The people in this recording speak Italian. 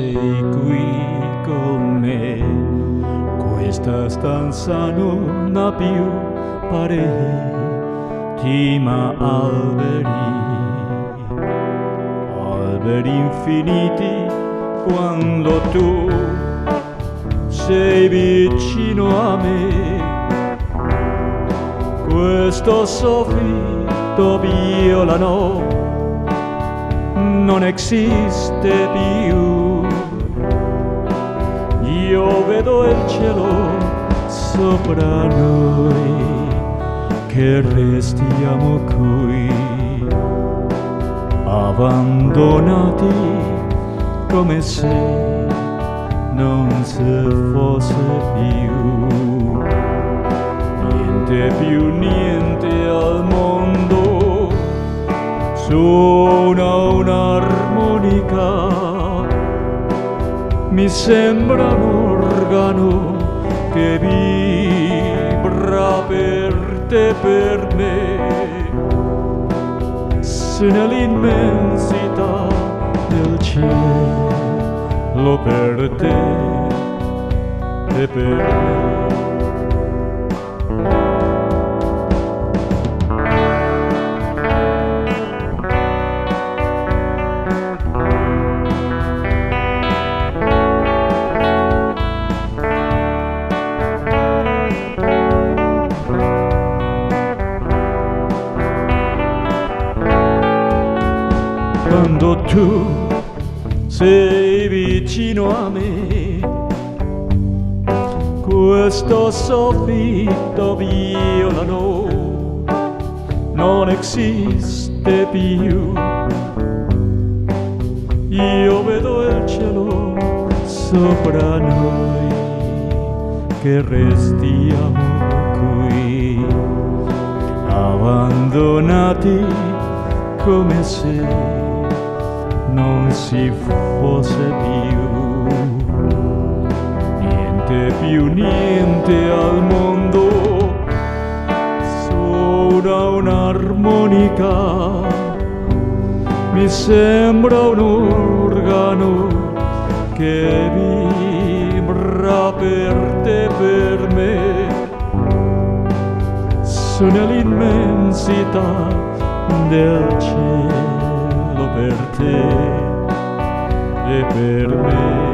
sei qui con me. Questa stanza non ha più pareti ma alberi infiniti. Quando tu sei vicino a me, questo soffitto violano non esiste più. Io vedo il cielo sopra noi, che restiamo qui, abbandonati come se non si fosse più. Niente più, niente al mondo suona un'armonica. Mi sembra un organo che vibra per te, per me, nell'immensità del cielo, per te e per me. Quando tu sei vicino a me, questo soffitto violano non esiste più. Io vedo il cielo sopra noi, che restiamo qui, abbandonati come se non si fosse più. Niente più, niente al mondo suona un'armonica. Mi sembra un organo che vibra per te, per me, nell'immensità del cielo, per te e per me.